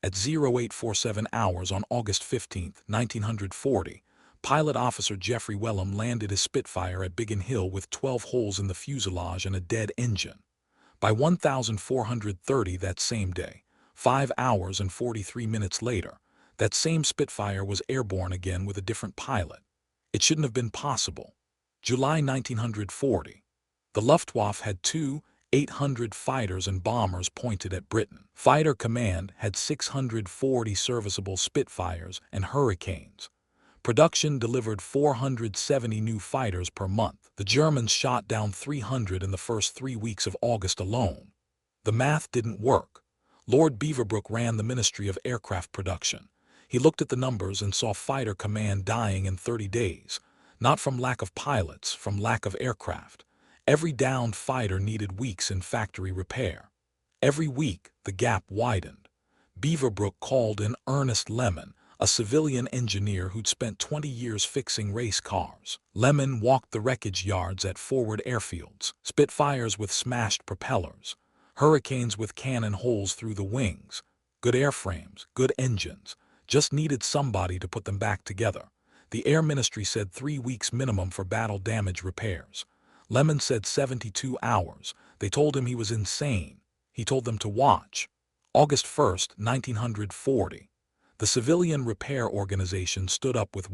At 0847 hours on August 15, 1940, pilot officer Jeffrey Wellham landed his Spitfire at Biggin Hill with 12 holes in the fuselage and a dead engine. By 1430 that same day, 5 hours and 43 minutes later, that same Spitfire was airborne again with a different pilot. It shouldn't have been possible. July 1940. The Luftwaffe had two 800 fighters and bombers pointed at Britain. Fighter Command had 640 serviceable Spitfires and Hurricanes. Production delivered 470 new fighters per month. The Germans shot down 300 in the first 3 weeks of August alone. The math didn't work. Lord Beaverbrook ran the Ministry of Aircraft Production. He looked at the numbers and saw Fighter Command dying in 30 days, not from lack of pilots, from lack of aircraft. Every downed fighter needed weeks in factory repair. Every week, the gap widened. Beaverbrook called in Ernest Lemon, a civilian engineer who'd spent 20 years fixing race cars. Lemon walked the wreckage yards at forward airfields, Spitfires with smashed propellers, Hurricanes with cannon holes through the wings, good airframes, good engines, just needed somebody to put them back together. The Air Ministry said 3 weeks minimum for battle damage repairs. Lemon said 72 hours. They told him he was insane. He told them to watch. August 1, 1940. The civilian repair organization stood up with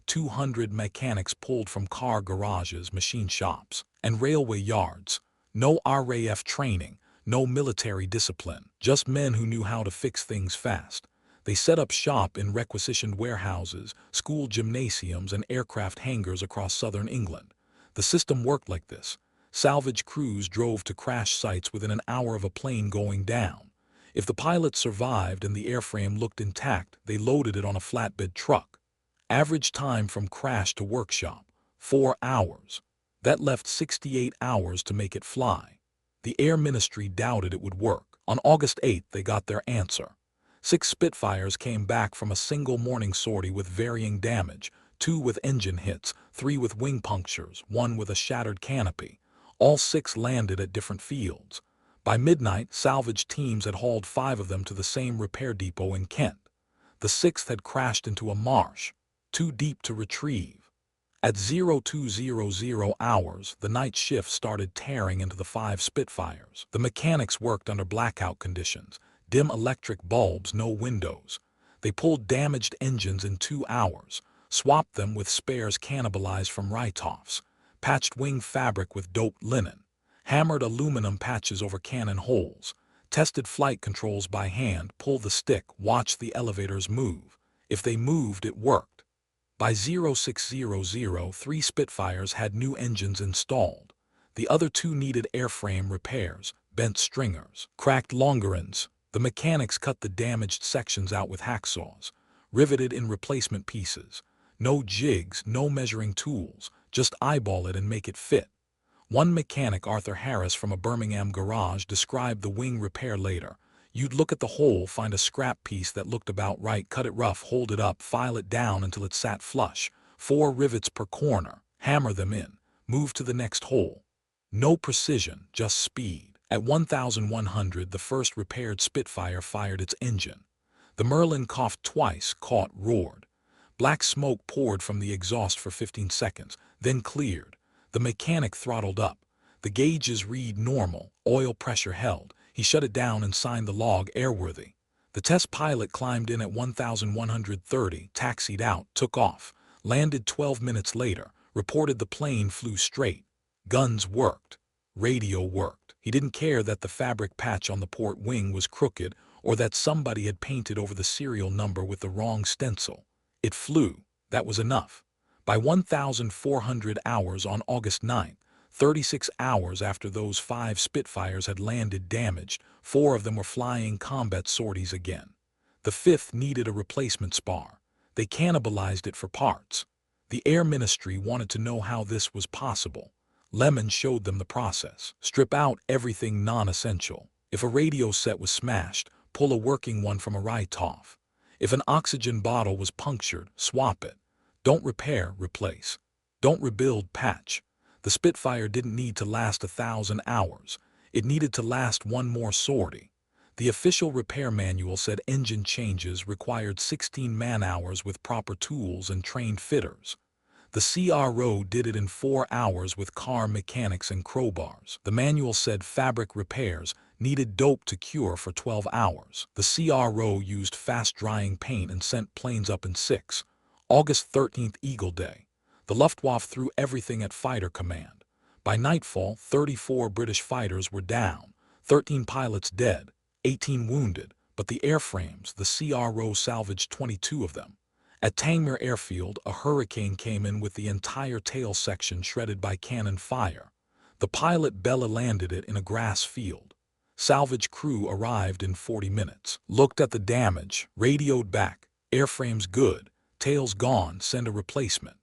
200 mechanics pulled from car garages, machine shops, and railway yards. No RAF training, no military discipline, just men who knew how to fix things fast. They set up shop in requisitioned warehouses, school gymnasiums, and aircraft hangars across southern England. The system worked like this. Salvage crews drove to crash sites within an hour of a plane going down. If the pilot survived and the airframe looked intact, they loaded it on a flatbed truck. Average time from crash to workshop, 4 hours. That left 68 hours to make it fly. The Air Ministry doubted it would work. On August 8, they got their answer. 6 Spitfires came back from a single morning sortie with varying damage, 2 with engine hits, 3 with wing punctures, 1 with a shattered canopy. All 6 landed at different fields. By midnight, salvage teams had hauled 5 of them to the same repair depot in Kent. The 6th had crashed into a marsh, too deep to retrieve. At 0200 hours, the night shift started tearing into the 5 Spitfires. The mechanics worked under blackout conditions, dim electric bulbs, no windows. They pulled damaged engines in 2 hours, swapped them with spares cannibalized from write-offs, patched wing fabric with doped linen, hammered aluminum patches over cannon holes, tested flight controls by hand, pulled the stick, watched the elevators move. If they moved, it worked. By 0600, 3 Spitfires had new engines installed. The other 2 needed airframe repairs, bent stringers, cracked longerons. The mechanics cut the damaged sections out with hacksaws, riveted in replacement pieces. No jigs, no measuring tools, just eyeball it and make it fit. One mechanic, Arthur Harris from a Birmingham garage, described the wing repair later. You'd look at the hole, find a scrap piece that looked about right, cut it rough, hold it up, file it down until it sat flush. 4 rivets per corner, hammer them in, move to the next hole. No precision, just speed. At 1100, the first repaired Spitfire fired its engine. The Merlin coughed twice, caught, roared. Black smoke poured from the exhaust for 15 seconds, then cleared. The mechanic throttled up. The gauges read normal, oil pressure held. He shut it down and signed the log airworthy. The test pilot climbed in at 1130, taxied out, took off, landed 12 minutes later, reported the plane flew straight. Guns worked. Radio worked. He didn't care that the fabric patch on the port wing was crooked or that somebody had painted over the serial number with the wrong stencil. It flew. That was enough. By 1400 hours on August 9th, 36 hours after those 5 Spitfires had landed damaged, 4 of them were flying combat sorties again. The 5th needed a replacement spar. They cannibalized it for parts. The Air Ministry wanted to know how this was possible. Lemon showed them the process. Strip out everything non-essential. If a radio set was smashed, pull a working one from a write-off. If an oxygen bottle was punctured, swap it. Don't repair, replace. Don't rebuild, patch. The Spitfire didn't need to last 1,000 hours. It needed to last 1 more sortie. The official repair manual said engine changes required 16 man-hours with proper tools and trained fitters. The CRO did it in 4 hours with car mechanics and crowbars. The manual said fabric repairs needed dope to cure for 12 hours. The CRO used fast-drying paint and sent planes up in 6. August 13th, Eagle Day. The Luftwaffe threw everything at Fighter Command. By nightfall, 34 British fighters were down, 13 pilots dead, 18 wounded, but the airframes, the CRO salvaged 22 of them. At Tangmere Airfield, a Hurricane came in with the entire tail section shredded by cannon fire. The pilot Bella landed it in a grass field. Salvage crew arrived in 40 minutes. Looked at the damage, radioed back. Airframes good, tails gone, send a replacement.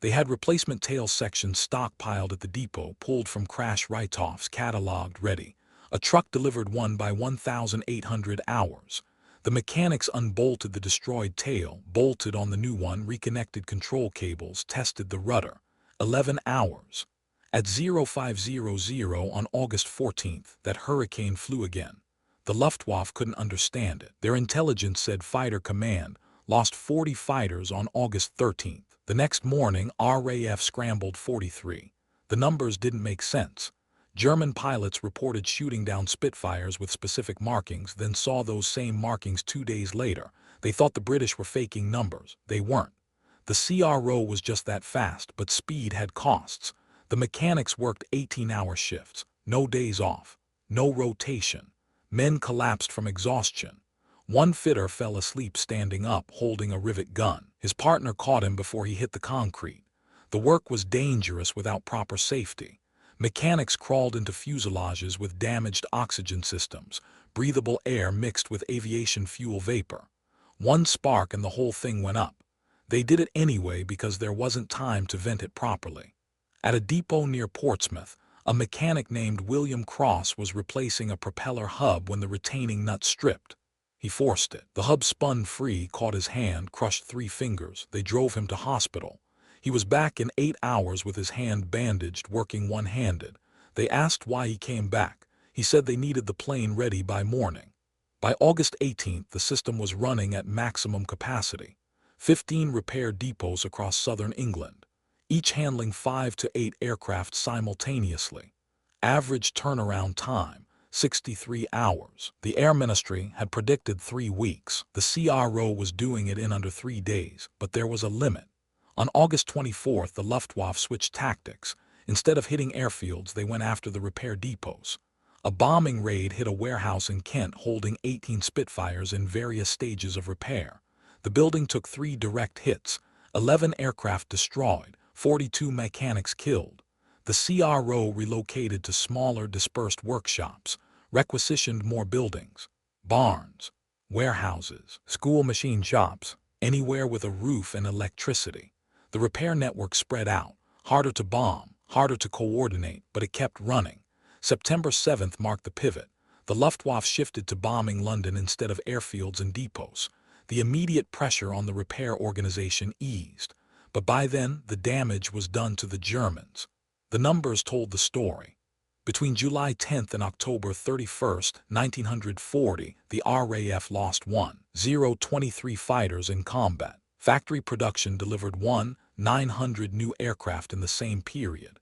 They had replacement tail sections stockpiled at the depot, pulled from crash write-offs, cataloged, ready. A truck delivered one by 1,800 hours. The mechanics unbolted the destroyed tail, bolted on the new one, reconnected control cables, tested the rudder. 11 hours. At 0500 on August 14th, that Hurricane flew again. The Luftwaffe couldn't understand it. Their intelligence said Fighter Command lost 40 fighters on August 13th. The next morning, RAF scrambled 43. The numbers didn't make sense. German pilots reported shooting down Spitfires with specific markings, then saw those same markings 2 days later. They thought the British were faking numbers. They weren't. The CRO was just that fast, but speed had costs. The mechanics worked 18-hour shifts, no days off, no rotation. Men collapsed from exhaustion. One fitter fell asleep standing up, holding a rivet gun. His partner caught him before he hit the concrete. The work was dangerous without proper safety. Mechanics crawled into fuselages with damaged oxygen systems, breathable air mixed with aviation fuel vapor. One spark and the whole thing went up. They did it anyway because there wasn't time to vent it properly. At a depot near Portsmouth, a mechanic named William Cross was replacing a propeller hub when the retaining nut stripped. He forced it. The hub spun free, caught his hand, crushed 3 fingers. They drove him to hospital. He was back in 8 hours with his hand bandaged, working one-handed. They asked why he came back. He said they needed the plane ready by morning. By August 18th, the system was running at maximum capacity. 15 repair depots across southern England, each handling 5 to 8 aircraft simultaneously. Average turnaround time, 63 hours. The Air Ministry had predicted 3 weeks. The CRO was doing it in under 3 days, but there was a limit. On August 24th, the Luftwaffe switched tactics. Instead of hitting airfields, they went after the repair depots. A bombing raid hit a warehouse in Kent holding 18 Spitfires in various stages of repair. The building took 3 direct hits, 11 aircraft destroyed, 42 mechanics killed. The CRO relocated to smaller, dispersed workshops, requisitioned more buildings, barns, warehouses, school machine shops, anywhere with a roof and electricity. The repair network spread out, harder to bomb, harder to coordinate, but it kept running. September 7th marked the pivot. The Luftwaffe shifted to bombing London instead of airfields and depots. The immediate pressure on the repair organization eased, but by then the damage was done to the Germans. The numbers told the story. Between July 10th and October 31st, 1940, the RAF lost 1,023 fighters in combat. Factory production delivered 1,900 new aircraft in the same period.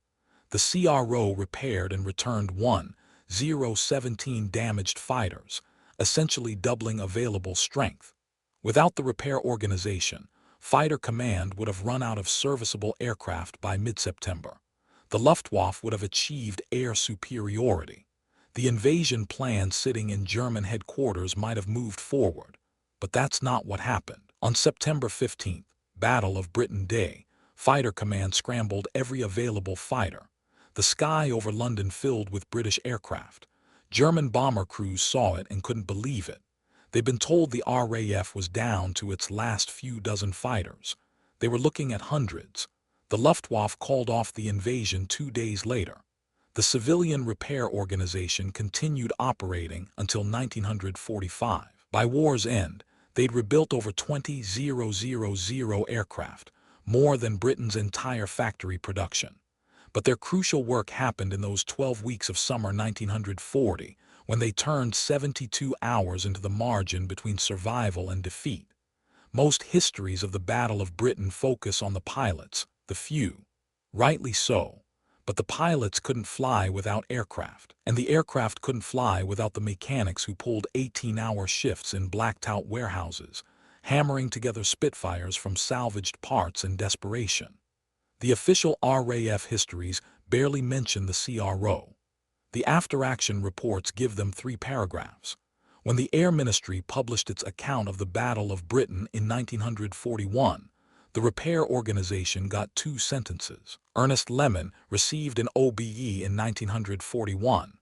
The CRO repaired and returned 1,017 damaged fighters, essentially doubling available strength. Without the repair organization, Fighter Command would have run out of serviceable aircraft by mid-September. The Luftwaffe would have achieved air superiority. The invasion plan sitting in German headquarters might have moved forward, but that's not what happened. On September 15th, Battle of Britain Day, Fighter Command scrambled every available fighter. The sky over London filled with British aircraft. German bomber crews saw it and couldn't believe it. They'd been told the RAF was down to its last few dozen fighters. They were looking at hundreds. The Luftwaffe called off the invasion 2 days later. The civilian repair organization continued operating until 1945. By war's end, they'd rebuilt over 20,000 aircraft, more than Britain's entire factory production. But their crucial work happened in those 12 weeks of summer 1940, when they turned 72 hours into the margin between survival and defeat. Most histories of the Battle of Britain focus on the pilots, the few. Rightly so. But the pilots couldn't fly without aircraft, and the aircraft couldn't fly without the mechanics who pulled 18-hour shifts in blacked-out warehouses, hammering together Spitfires from salvaged parts in desperation. The official RAF histories barely mention the CRO. The after-action reports give them 3 paragraphs. When the Air Ministry published its account of the Battle of Britain in 1941, the repair organization got 2 sentences. Ernest Lemon received an OBE in 1941.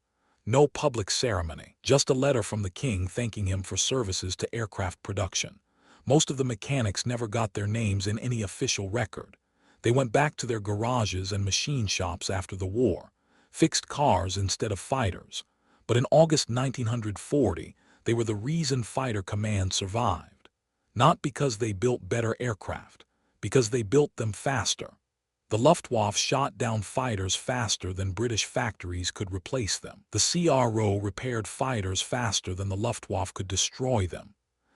No public ceremony, just a letter from the king thanking him for services to aircraft production. Most of the mechanics never got their names in any official record. They went back to their garages and machine shops after the war, fixed cars instead of fighters. But in August 1940, they were the reason fighter command survived. Not because they built better aircraft, because they built them faster. The Luftwaffe shot down fighters faster than British factories could replace them. The CRO repaired fighters faster than the Luftwaffe could destroy them.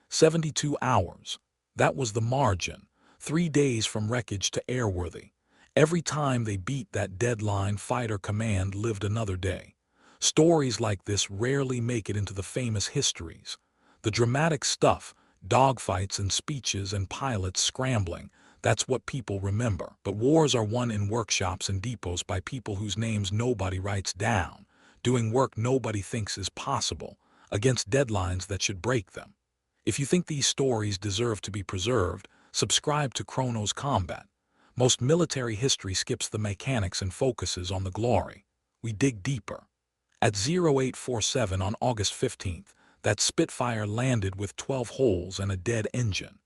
72 hours. That was the margin. 3 days from wreckage to airworthy. Every time they beat that deadline, fighter command lived another day. Stories like this rarely make it into the famous histories. The dramatic stuff, dogfights and speeches and pilots scrambling, that's what people remember. But wars are won in workshops and depots by people whose names nobody writes down, doing work nobody thinks is possible, against deadlines that should break them. If you think these stories deserve to be preserved, subscribe to Chronos Combat. Most military history skips the mechanics and focuses on the glory. We dig deeper. At 0847 on August 15th, that Spitfire landed with 12 holes and a dead engine.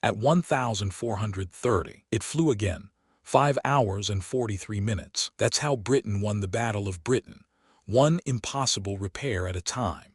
At 1430, it flew again, 5 hours and 43 minutes. That's how Britain won the Battle of Britain, one impossible repair at a time.